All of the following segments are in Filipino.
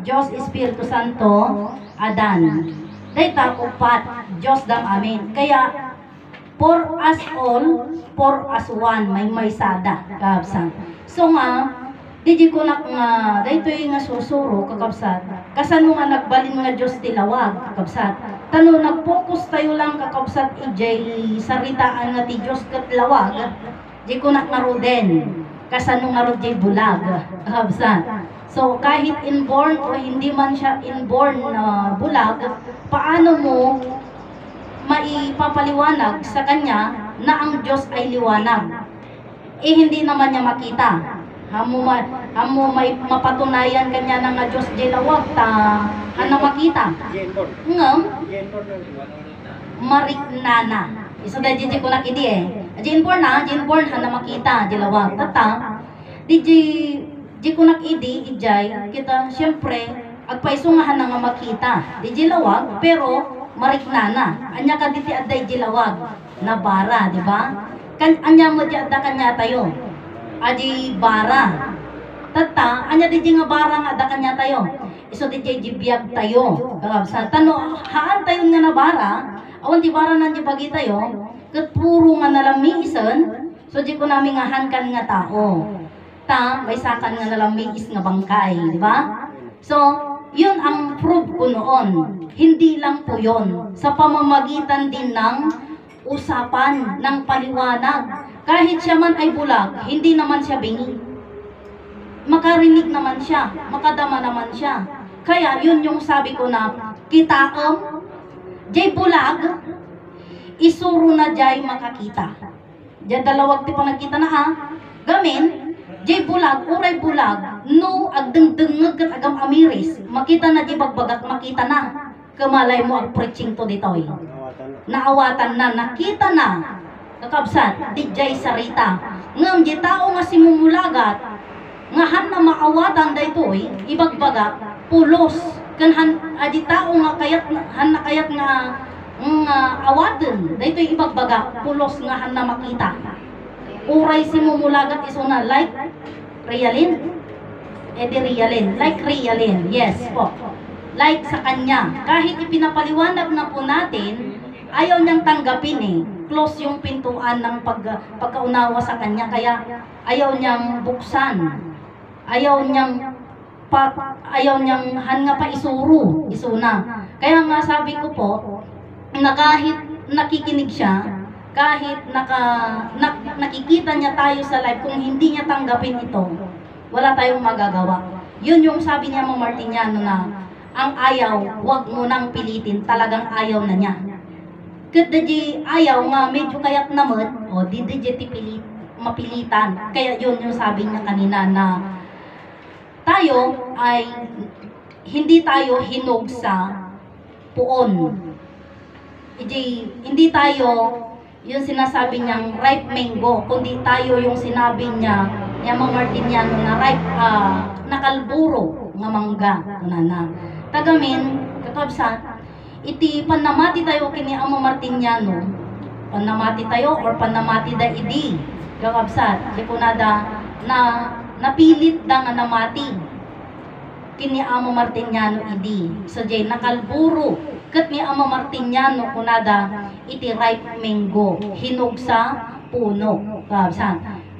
Diyos Espiritu Santo, Adan. Dayta upat, Diyos dam amin. Kaya, for us all, for us one, may sada, kakabsat. So nga, di ko nga, dayto yung nga susuro, kakabsat. Kasano nga nagbalin nga Diyos tilawag, kakabsat. Tano, nag-focus tayo lang, kakabsat, ijay saritaan nga ti Diyos katlawag, di ko nga roden. Kasano nga ron jay bulag, kakabsat. So, kahit inborn o hindi man siya inborn na bulag, paano mo maipapaliwanag sa kanya na ang Diyos ay liwanag? Eh, hindi naman niya makita. Hamo may mapatunayan kanya na nga Diyos di lawag, ano makita? Ngam? Mariknana. Isa dahil di ko nakidi eh. Jinborn hana makita, di lawag. Tata, di ko nakidi, ijay, kita, siyempre, agpaisungahan na nga makita. Di jilawag, pero mariknana. Anya ka diti aday jilawag, na bara, di ba? Anya mo di adda kanya tayo. Adi bara. Tata, anya di nga bara nga adda kanya tayo. Iso di jibiyag tayo. Sa tano, haan tayo nga na bara, awan di bara nang jibagi tayo, kat puro nga nalamisan, so di ko namin nga hankan nga tao. May sakan nga nalamigis nga bangkay, di ba? So, yun ang proof ko noon. Hindi lang po yun. Sa pamamagitan din ng usapan, ng paliwanag. Kahit siya man ay bulag, hindi naman siya bingi. Makarinig naman siya, makadama naman siya. Kaya yun yung sabi ko na, kitaam, jay bulag, isuro na jay makakita. Diyan dalawag ti panagkita na ha, gamin, jay bulag, uray bulag, no agdengdengeg kat agam amiris, makita na di bagbagat, makita na. Kamalay mo ang preaching to ditoy. Naawatan na, nakita na. Kakabsat, di jay sarita. Ngam di tao nga simumulagat, nga han na maawatan daytoy, ibagbaga, pulos. Kan di tao nga kayat, han na kayat nga awaten, daytoy ibagbaga, pulos nga han na makita. Uray simumulagat isuna, like realin? Realin. Like realin. Yes po. Like sa kanya. Kahit ipinapaliwanag na po natin, ayaw niyang tanggapin eh. Close yung pintuan ng pagkaunawa sa kanya. Kaya ayaw niyang buksan. Ayaw niyang hanga pa isuro. Isuna. Kaya nga sabi ko po, na kahit nakikinig siya, kahit nakikita niya tayo sa live, kung hindi niya tanggapin ito, wala tayong magagawa. Yun yung sabi niya mga Martiniano na, ang ayaw, wag mo nang pilitin, talagang ayaw na niya. Kada di ayaw nga, medyo kayat naman, o di mapilitan. Kaya yun yung sabi niya kanina na, tayo ay, hindi tayo hinog sa puon. Hindi tayo yung sinasabi niyang ripe mango, kundi tayo yung sinabi niya mga Martiniano na ripe, nakalburo nga mangga. Tagamin, kakabsat, iti panamati tayo kini ang mga Martiniano, panamati tayo or panamati da idi, kakabsat, di ko nada na napilit da nga namati kini ang mga Martiniano idi. So jay nakalburo kat ni ama Martiniano kunada iti ripe mango, hinog sa puno.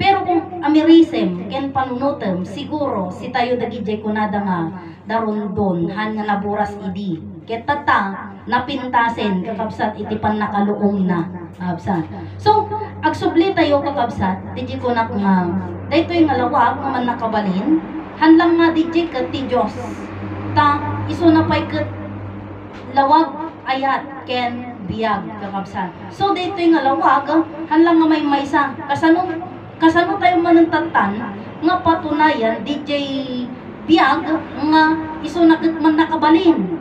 Pero kung amirisem ken panunutem, siguro si tayo dagijay kunada nga daron don han nga naburas idi. Ket tata napintasen kakabsat iti pan nakaluong na. Kakabsat. So agsubli tayo kakabsat, diji ko nak nga daytoy nga lawag nga man nakabalin, hanlang nga diji ket ti Dios. Ta iso na pay ket lawag ayat ken biyag kakabsat. So dito nga lawag, hanlang nga may maysa. Kasano tayo manentatan nga patunayan DJ biyag nga iso na man nakabalin.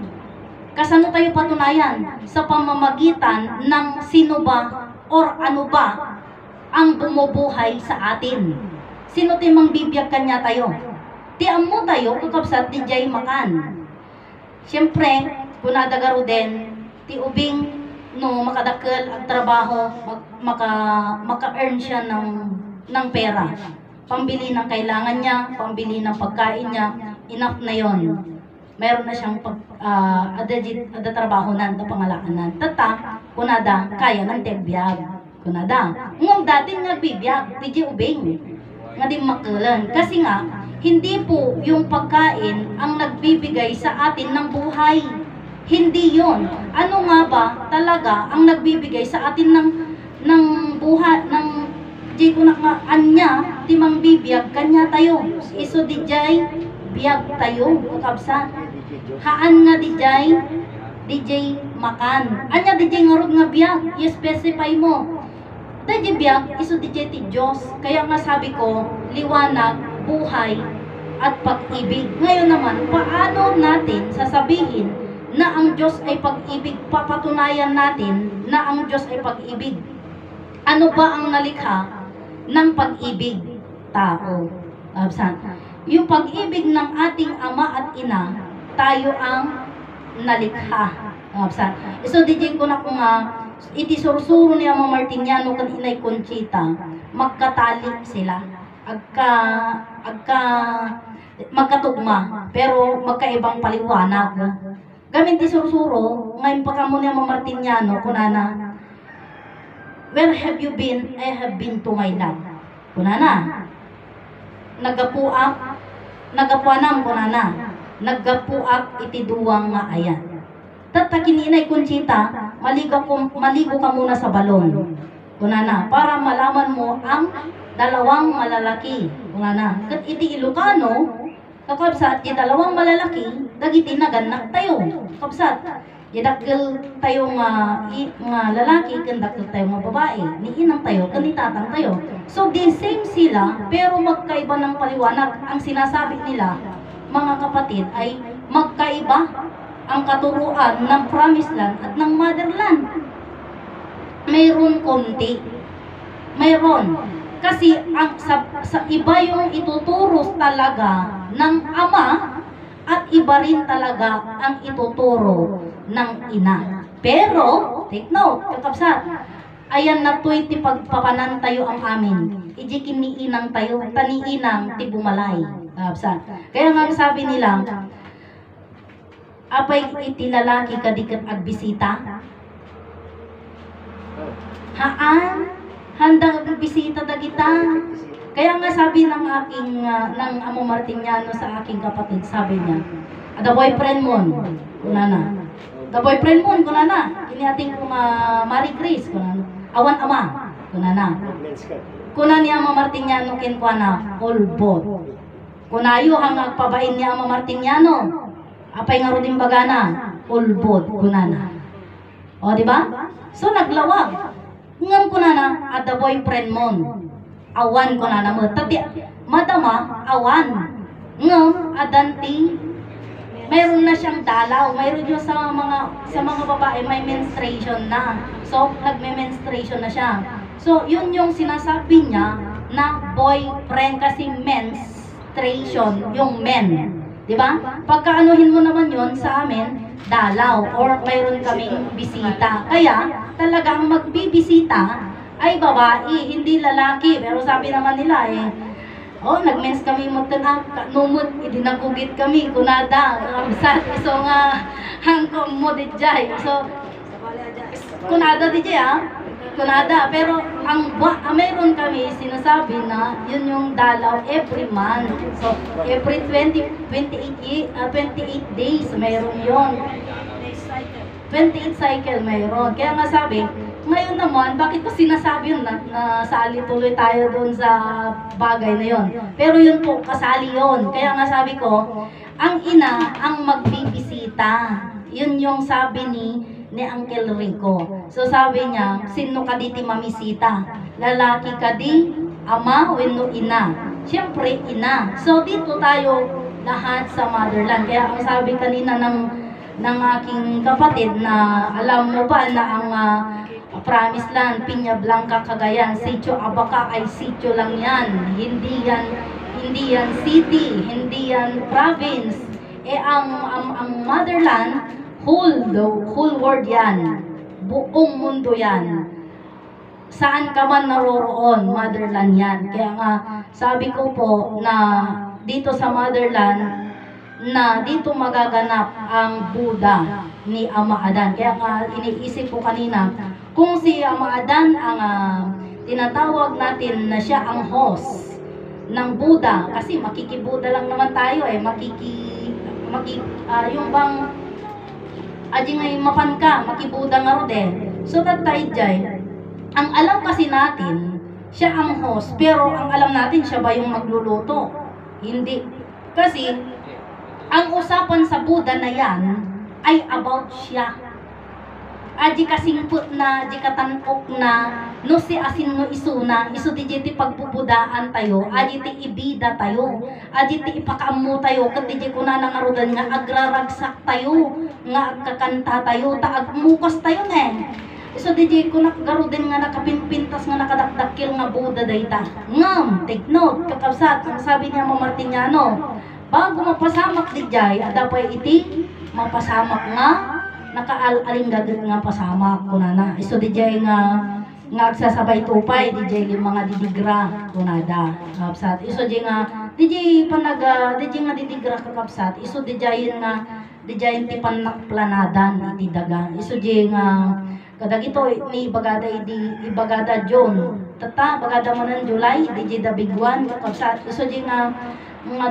Kasano tayo patunayan sa pamamagitan ng sino ba or ano ba ang bumubuhay sa atin. Sino tayo mang bibiyag kanya tayo? Tiam mo tayo kakabsat DJ makan. Siyempre, kunadagaro din, ti ubing no makadakkel ang trabaho, maka-earn siya ng pera. Pambili ng kailangan niya, pambili ng pagkain niya, enough na yon. Meron na siyang ada trabaho nan, da pangalaanan. Tata, kunada, kaya ng tebiyag. Kunada. Ngong dati nga bibiyag, di ubing. Nga di makulan. Kasi nga, hindi po yung pagkain ang nagbibigay sa atin ng buhay. Hindi yon. Ano nga ba talaga ang nagbibigay sa atin ng buhay, ng di ko na anya, di mang bibiyag, kanya tayo. Iso di jay, biyag tayo, kakabsa. Haan nga di jay makan. Anya di jay ngarod nga biyag, i-specify mo. Di biyag, iso di jay ti Diyos. Kaya nga sabi ko, liwanag, buhay, at pag-ibig. Ngayon naman, paano natin sasabihin na ang Diyos ay pag-ibig? Papatunayan natin na ang Diyos ay pag-ibig. Ano ba ang nalikha ng pag-ibig? Tao. Yung pag-ibig ng ating ama at ina, tayo ang nalikha. So, dijin ko na kung iti sursuro ni Ama Martiniano kan inay Conchita, magkatali sila. Magkatugma, pero magkaibang paliwanag. Gamit ti sursuro, ngayon pa kamo ni Ama Martiniano, kunana, where have you been? I have been to my love. Kunana, nagapuanam kunana, naggapuak iti duwang nga ayan. Tatakin inay Conchita, maligo ka muna sa balon. Kunana, para malaman mo ang dalawang malalaki. Kunana, kat iti Ilocano, kakabsat, yung dalawang malalaki, dagiti naganak tayo. Kakabsat, idakil tayo nga lalaki, kandakil tayo nga babae, ni inang tayo, kanitatang tayo. So, the same sila, pero magkaiba ng paliwanag. Ang sinasabi nila, mga kapatid, ay magkaiba ang katuruan ng promised land at ng motherland. Mayroon konti. Mayroon. Kasi sa iba yung ituturo talaga ng ama at iba rin talaga ang ituturo ng ina. Pero, take note, kakabsat, ayan na to'y ti pagpapanan tayo ang amin. Ijikin ni inang tayo, taniinang ti bumalay. Kakabsat. Kaya nga sabi nila, apay iti lalaki kadikat agbisita? Haan? Handang agbisita da kita. Kaya nga sabi ng ng Amo Martiniano sa aking kapatid, sabi niya, the boyfriend mo, kunana. The boyfriend mo, kunana. Ini ating Marie Grace, kunana. Awan ama, kunana. Kunan ni Amo Martiniano kinkwana, olbot. Kunayo hang agpabain ni Amo Martiniano. Apay nga rodin bagana, olbot, kunana. O, di ba? So, naglawag. Ngam kunana, at the boyfriend mo. Awan kunana mo. Tati, madama, awan. Ngam, adanti, mayroon na siyang dalaw. Mayroon yung sa mga babae, may menstruation na. So, nagme-menstruation na siya. So, yun yung sinasabi niya na boyfriend kasi menstruation, yung men. Diba? Pagkaanuhin mo naman yun sa amin, dalaw or mayroon kaming bisita. Kaya talagang magbibisita ay babae, hindi lalaki. Pero sabi naman nila nag-mens kami mo numot, idinagugit kami, kunada, so nga, hangkom mo dijay. So, kunada dijay kunada. Pero mayroon kami sinasabi na yun yung dalaw every month. So, every 28 days mayroon yun. 28 cycle mayroon. Kaya nga sabi, ngayon naman, bakit ko sinasabi yun na sali tuloy tayo doon sa bagay na yun. Pero yun po, kasali yun. Kaya nga sabi ko, ang ina ang magbibisita. Yun yung sabi ni Uncle Rico. So sabi niya, sino ka di ti mamisita? Lalaki ka di, ama, wenno ina. Siyempre, ina. So dito tayo lahat sa motherland. Kaya ang sabi kanina ng aking kapatid na alam mo ba na ang Promised Land, Piña Blanca, Cagayan, Sitio Abaca ay sitio lang yan. Hindi yan city, hindi yan province. Ang motherland, whole world yan. Buong mundo yan. Saan ka man naroroon, motherland yan. Kaya nga, sabi ko po na dito sa motherland, na dito magaganap ang Buddha ni Ama Adan. Kaya nga iniisip ko kanina, kung si Ama Adan ang tinatawag natin na siya ang host ng Buddha, kasi makikibuda lang naman tayo yung bang aji ngay mapan ka, makibuda nga ro din. So that tayo jay, ang alam kasi natin, siya ang host, pero ang alam natin, siya ba yung magluluto? Hindi. Kasi, ang usapan sa Buddha na yan, ay about siya. Aji kasingput na, di katanok na, no si asin no isuna, iso di ti pagpupudaan tayo, aji ti ibida tayo, aji ti ipakamu tayo, kat di ko na nangarudan nga, agraragsak tayo, nga agkakanta tayo, ta agmukas tayo So DJ ko nakgaruden nga nakapimpintas nga nakadakdakil nga Buddha dayta. Ngam, take note, kakabsat, ang sabi niya Martiniano, bago mapasamak DJ, adapay iti mapasamak nga nakaaling gagawin nga pasamak kunana. So DJ nga agsasabay tupay, DJ yung mga didigra kunada. Kakabsat. So DJ nga DJ nga didigra kakabsat. So DJ nga DJ ti panakplanadan iti daga. So DJ nga kadag ito ni Bagada John. Tata, Bagada manan July, DJ the big one, kakabsat. Iso di nga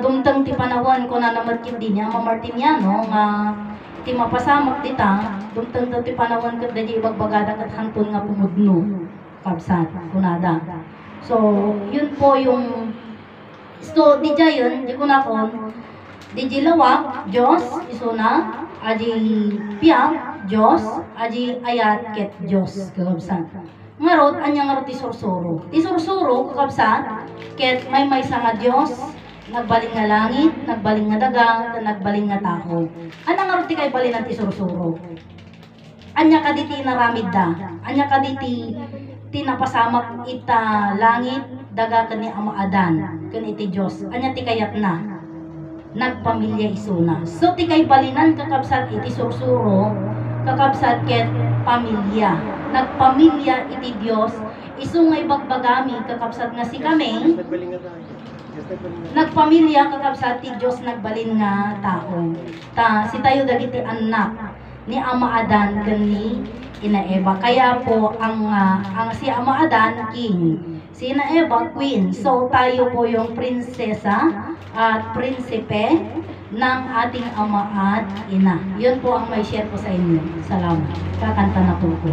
dumtang ti panahon ko na namarkit din niya, Martiniano, nga ti mapasamak dita, dumtang ti panahon ko DJ Bagbagada kat hantun nga pumudno, kakabsat, kunada. So, yun po yung, so, DJ yun, di ko na kon, DJ Lawak, Diyos, iso na, aji Piang, Diyos, aji ayat ket Diyos, kakabsat. Ngarot, anya ngarot ti sursuro. Ti sursuro, kakabsat, ket may sa nga Diyos, nagbaling nga langit, nagbaling nga daga, nagbaling nga tao. Anang ngarot ti kay balinan ti sursuro? Anya kaditi naramid da, anya kaditi tinapasamak ita langit, daga kani Ama Adan, kani iti Diyos, anya ti kayat na. Nagpamilya isuna. So ti kay balinan kakabsat iti sursuro, kakabsat ket pamilya. Nagpamilya iti Dios, isungay bagbagami kakabsat nga si kami. Nagpamilya kakabsat ti Dios nagbalin nga tao. Si tayo dagiti anak ni Ama Adan ken ni Ina Eva. Kaya po ang si Ama Adan king, si Ina Eva queen. So tayo po yung prinsesa at prinsipe ng ating ama at ina. Yun po ang may share ko sa inyo. Salamat. Kakanta na po ko.